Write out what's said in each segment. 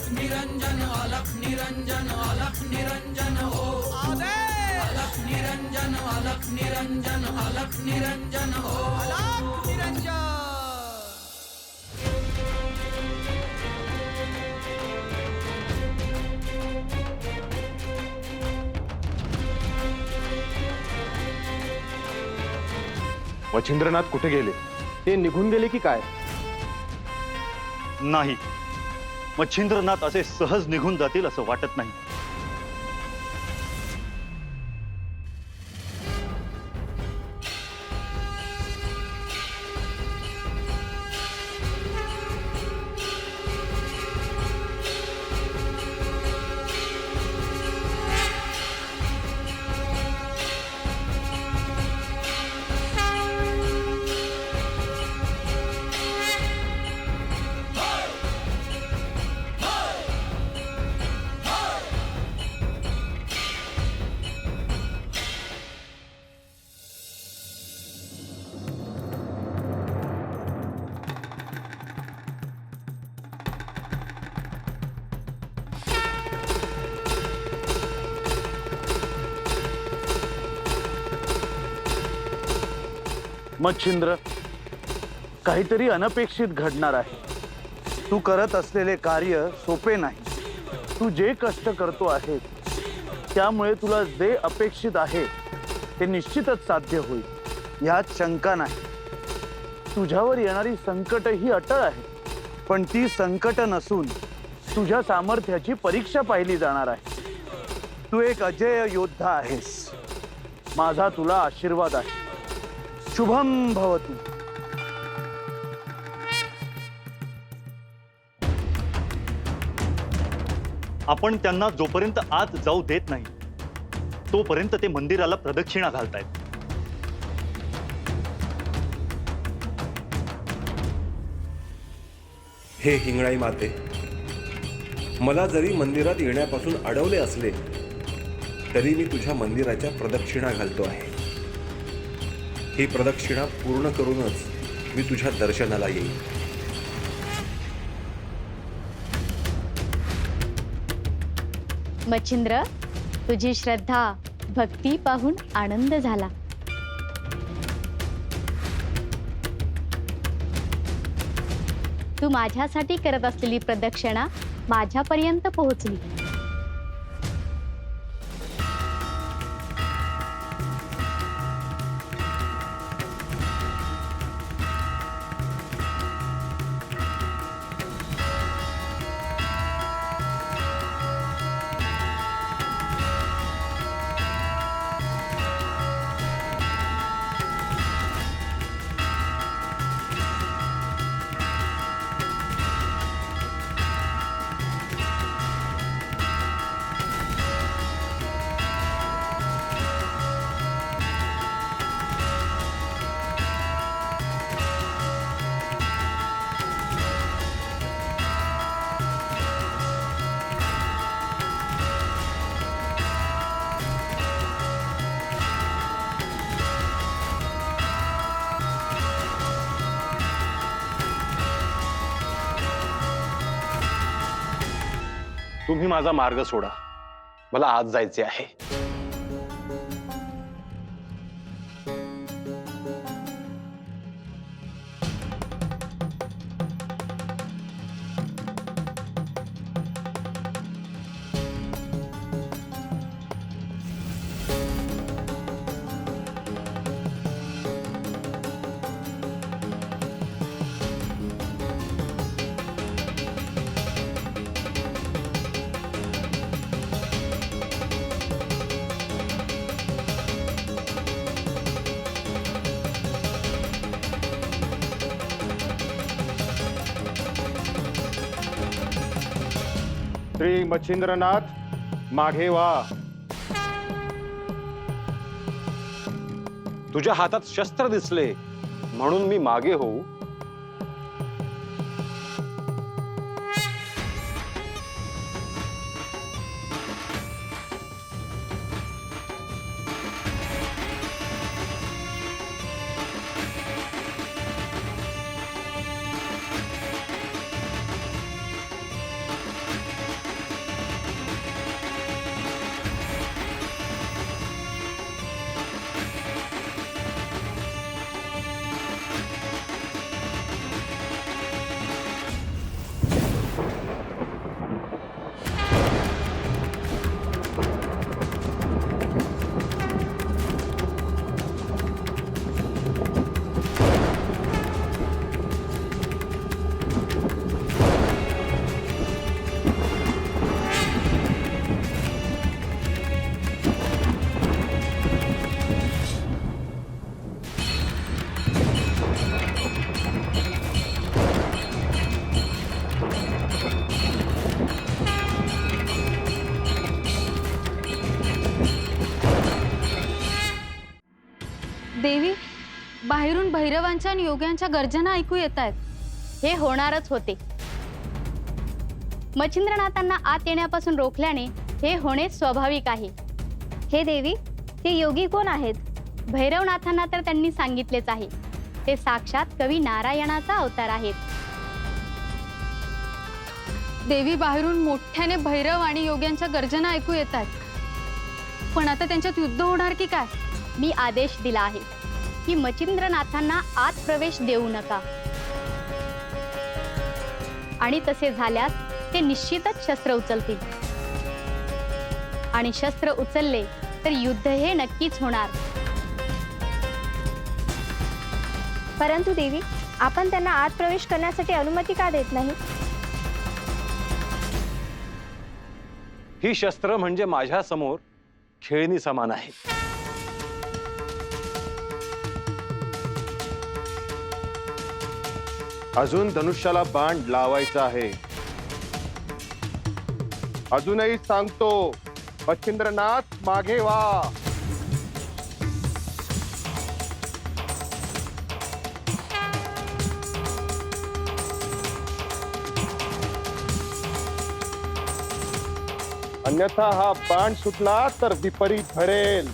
निरंजन अलख निरंजन अलख निरंजन हो अलख निरंजन अलख निरंजन अलख निरंजन हो अलख निरंजन। मच्छिंद्रनाथ कुठे गेले? ते निघून गेले की काय? नाही, मच्छिंद्रनाथ असे सहज निघून जातील असं वाटत नाही. मच्छिंद्र, काहीतरी अनपेक्षित घडणार आहे. तू करत असलेले कार्य सोपे नाही. तू जे कष्ट करतो आहे त्यामुळे तुला जे अपेक्षित आहे ते निश्चितच साध्य होईल, यात शंका नाही. तुझ्यावर येणारी संकट ही अटळ आहे, पण ती संकट नसून तुझ्या सामर्थ्याची परीक्षा पाहिली जाणार आहे. तू एक अजेय योद्धा आहेस. माझा तुला आशीर्वाद आहे. शुभम भवतु. आपण त्यांना जोपर्यंत आत जाऊ देत नाही तोपर्यंत ते मंदिराला प्रदक्षिणा घालतायत. हे हिंगळाई माते, मला जरी मंदिरात येण्यापासून अडवले असले तरी मी तुझ्या मंदिराच्या प्रदक्षिणा घालतो आहे. ही प्रदक्षिणा पूर्ण करूनच मी तुझ्या दर्शनाला येईन. मच्छिंद्र, तुझी श्रद्धा भक्ती पाहून आनंद झाला. तू माझ्यासाठी करत असलेली प्रदक्षिणा माझ्यापर्यंत पोहोचली. तुम्ही माझा मार्ग सोडा. मला आज जायचे आहे. श्री मच्छिंद्रनाथ, मागे वा. तुझ्या हातात शस्त्र दिसले म्हणून मी मागे होऊ? बाहेरून भैरवांच्या आणि योग्यांच्या गर्जना ऐकू येत आहेत. हे होणारच होते. मच्छिंद्रनाथांना आत येण्यापासून रोखल्याने हे होणे स्वाभाविक आहे. हे देवी, हे योगी कोण आहेत? भैरवनाथांना तर त्यांनी सांगितलेच आहे. ते साक्षात कवी नारायणाचा अवतार आहेत. देवी, बाहेरून मोठ्याने भैरव आणि योग्यांच्या गर्जना ऐकू येत आहेत. पण आता त्यांच्यात युद्ध होणार की काय? मी आदेश दिला आहे की मच्छिंद्रनाथांना आत प्रवेश देऊ नका, आणि तसे झाल्यास ते निश्चितच शस्त्र उचलतील, आणि शस्त्र उचलले तर युद्ध हे नक्कीच होणार. परंतु देवी, आपण त्यांना आत प्रवेश करण्यासाठी अनुमती का देत नाही? ही शस्त्र म्हणजे माझ्या समोर खेळणी समान आहे. अजून धनुष्याला बाण लावायचा आहे. अजूनही सांगतो, मच्छिंद्रनाथ मागे वा. अन्यथा हा बाण सुटला तर विपरीत घडेल.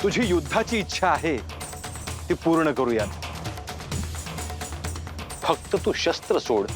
तुझी युद्धाची इच्छा आहे ती पूर्ण करूयात. फक्त तू शस्त्र सोड.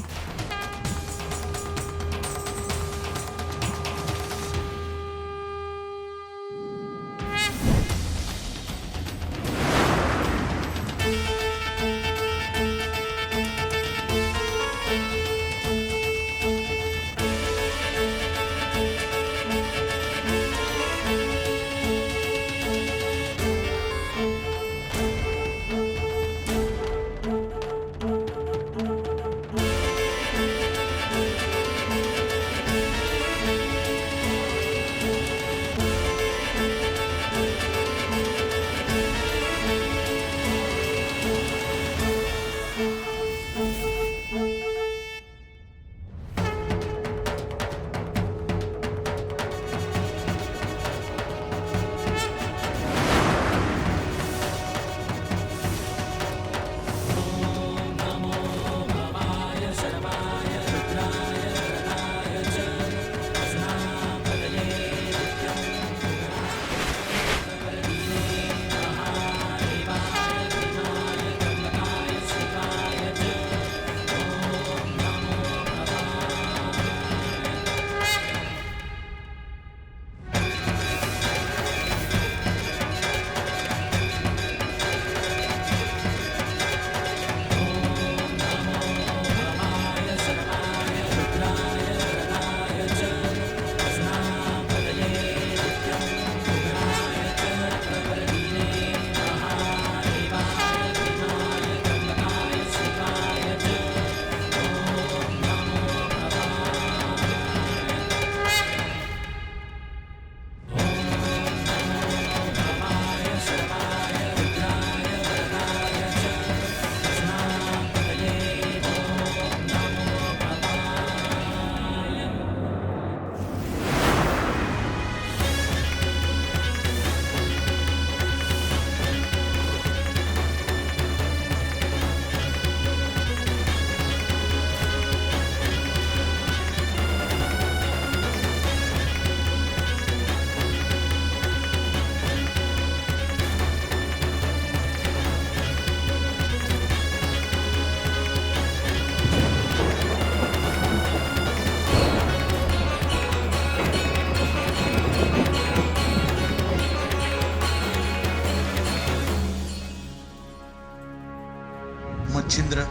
मच्छिंद्र,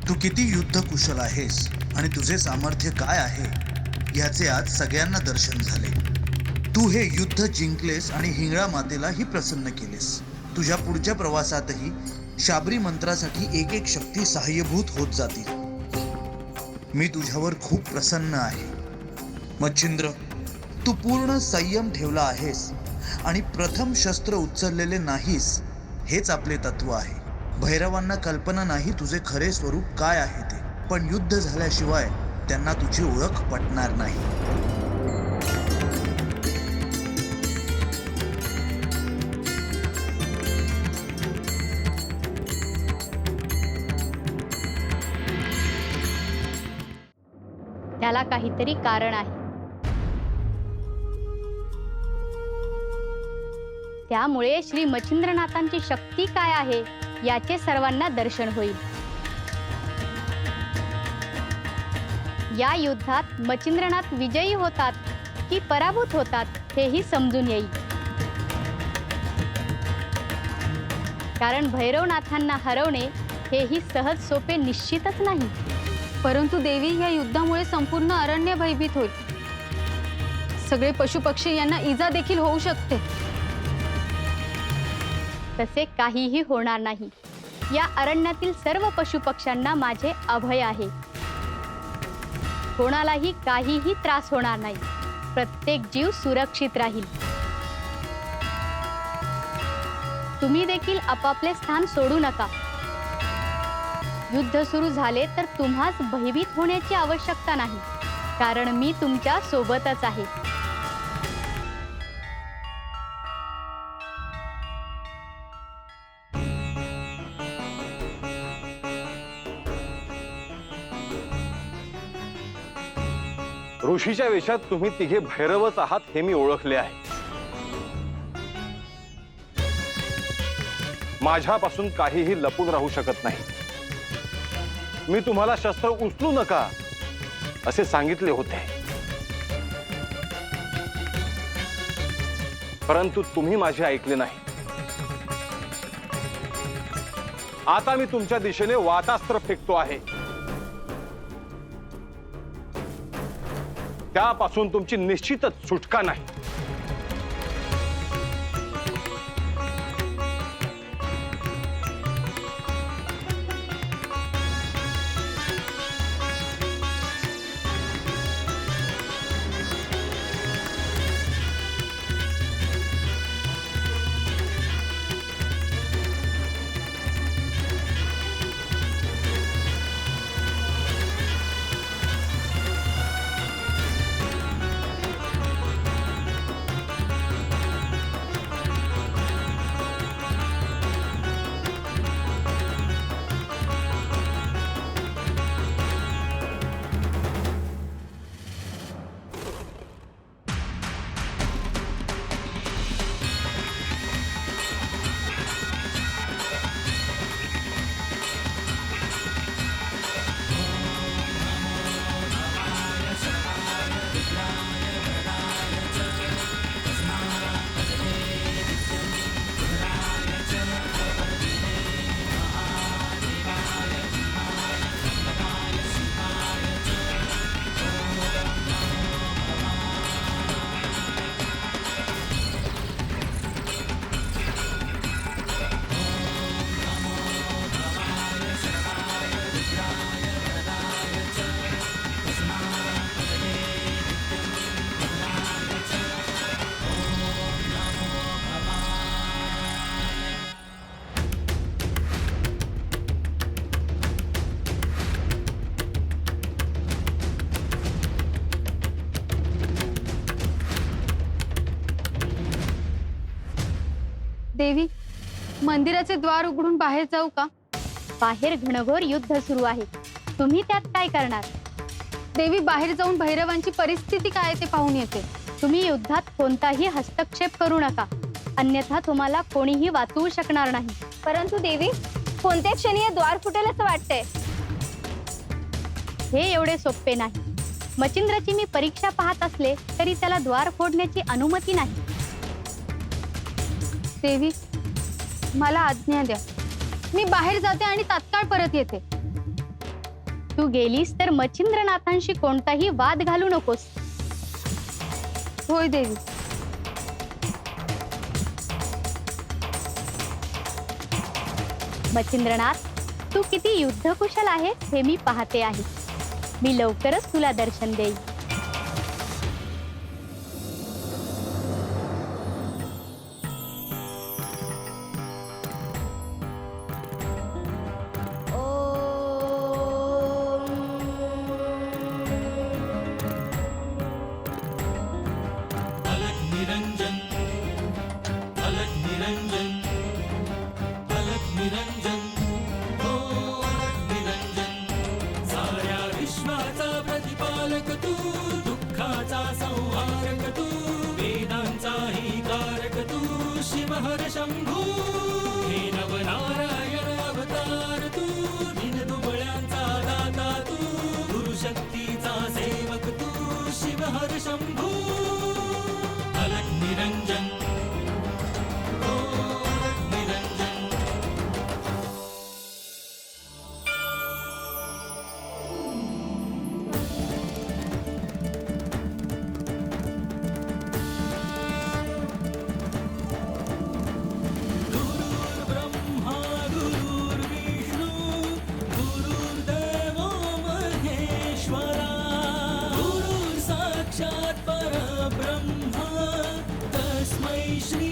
तू किती युद्ध कुशल आहेस आणि तुझे सामर्थ्य काय आहे याचे आज सगळ्यांना दर्शन झाले. तू हे युद्ध जिंकलेस आणि हिंगळा मातेलाही प्रसन्न केलेस. तुझ्या पुढच्या प्रवासातही शाबरी मंत्रासाठी एक एक शक्ती सहाय्यभूत होत जातील. मी तुझ्यावर खूप प्रसन्न आहे. मच्छिंद्र, तू पूर्ण संयम ठेवला आहेस आणि प्रथम शस्त्र उचललेले नाहीस, हेच आपले तत्व आहे. भैरवांना कल्पना नाही तुझे खरे स्वरूप काय आहे ते, पण युद्ध झाल्याशिवाय त्यांना तुझी ओळख पटणार नाही. त्याला काहीतरी कारण आहे. त्यामुळे श्री मच्छिंद्रनाथांची शक्ती काय आहे याचे सर्वांना दर्शन होईल. या युद्धात मच्छिंद्रनाथ विजयी होतात की पराभूत होतात हेही समजून येईल. कारण भैरवनाथांना हरवणे हेही सहज सोपे निश्चितच नाही. परंतु देवी, या युद्धामुळे संपूर्ण अरण्य भयभीत होईल. सगळे पशुपक्षी यांना इजा देखील होऊ शकते. तसे काहीही होणार नाही. या अरण्यातील सर्व पशुपक्ष्यांना माझे अभय आहे. कोणालाही काहीही त्रास होणार नाही. प्रत्येक जीव सुरक्षित राहील. तुम्ही देखील आपापले स्थान सोडू नका. युद्ध सुरू झाले तर तुम्हास भयभीत होण्याची आवश्यकता नाही, कारण मी तुमच्या सोबतच आहे. ऋषीच्या वेशात तुम्ही तिघे भैरवच आहात हे मी ओळखले आहे. माझ्यापासून काहीही लपून राहू शकत नाही. मी तुम्हाला शस्त्र उचलू नका असे सांगितले होते, परंतु तुम्ही माझे ऐकले नाही. आता मी तुमच्या दिशेने वातास्त्र फेकतो आहे. त्यापासून तुमची निश्चितच सुटका नाही. देवी, मंदिराचे द्वार उघडून बाहेर जाऊ का? बाहेर घनघोर युद्ध सुरू आहे. तुम्ही त्यात काय करणार? देवी, बाहेर जाऊन भैरवांची परिस्थिती काय आहे ते पाहून येते. तुम्ही युद्धात कोणताही हस्तक्षेप करू नका, अन्यथा तुम्हाला कोणीही वाचवू शकणार नाही. परंतु देवी, कोणत्या क्षणी हे द्वार फुटेल असं वाटतंय. हे एवढे सोपे नाही. मच्छिंद्राची मी परीक्षा पाहत असले तरी त्याला द्वार फोडण्याची अनुमती नाही. देवी, मला आज्ञा द्या. मी बाहेर जाते आणि तात्काळ परत येते. तू गेलीस तर मच्छिंद्रनाथांशी कोणताही वाद घालू नकोस. होय देवी. मच्छिंद्रनाथ, तू किती युद्धकुशल आहेस हे मी पाहते आहे. मी लवकरच तुला दर्शन देईन. साऱ्या विश्वाचा प्रतिपालक शिव हर शंभू हे नवनारायण अवतार तू दिन दुबळ्यांचा दाता तू गुरुशक्तीचा सेवक तू शिव हर शंभू अलख निरंजन ओ अलख निरंजन ब्रह्मा गुरुर्विष्णू गुरुर्देवो महेश्वरा गुरुर् साक्षात् परब्रह्मा तस्मै श्री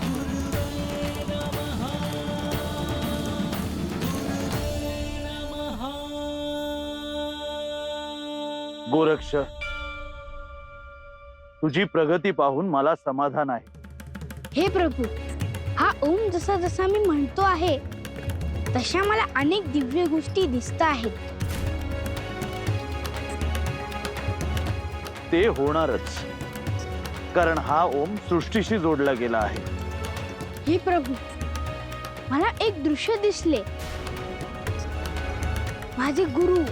गुरुवे नमः गुरुवे नमः गोरक्ष, तुझी प्रगती पाहून मला समाधान आहे. हे प्रभू, हा ओम जसा जसा मी म्हणतो आहे तशा मला अनेक दिव्य गोष्टी दिसत आहेत. ते होणारच, कारण हा ओम सृष्टीशी जोडला गेला आहे. हे प्रभू, मला एक दृश्य दिसले. माझे गुरु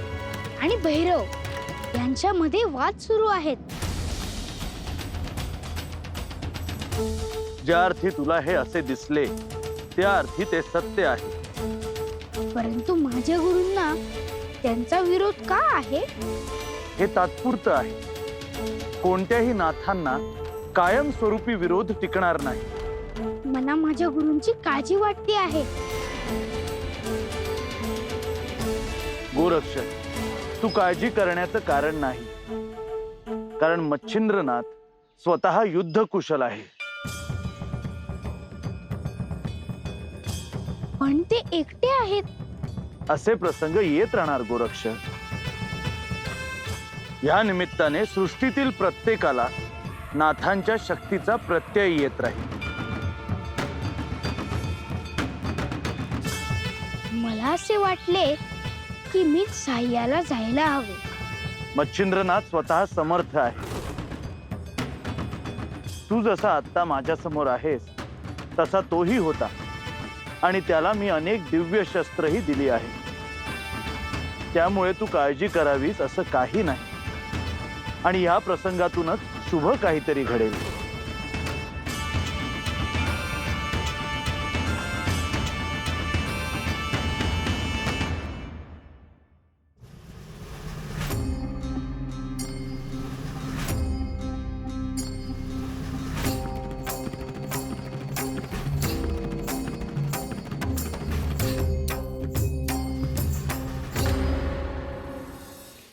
आणि भैरव यांच्यामध्ये वाद सुरू आहेत. ज्या अर्थी तुला हे असे दिसले त्या अर्थी ते सत्य आहे. परंतु माझ्या गुरूंना त्यांचा विरोध का आहे? हे तात्पुरतं आहे. कोणत्याही नाथांना कायमस्वरूपी विरोध टिकणार नाही. मला माझ्या गुरूंची काळजी वाटते आहे. गोरक्ष, तू काळजी करण्याचं कारण नाही, कारण मच्छिंद्रनाथ स्वतः युद्ध कुशल आहे. पण ते एकटे आहेत. असे प्रसंग येत राहणार गोरक्ष. या निमित्ताने सृष्टीतील प्रत्येकाला नाथांच्या शक्तीचा प्रत्यय येत राहील. मला असे वाटले की मी साह्याला जायला हवे. मच्छिंद्रनाथ स्वतः समर्थ आहे. तू जसा आत्ता माझ्या समोर आहेस तसा तोही होता, आणि त्याला मी अनेक दिव्य शस्त्रही दिली आहे. त्यामुळे तू काळजी करावीस असं काही नाही, आणि या प्रसंगातूनच शुभ काहीतरी घडेल.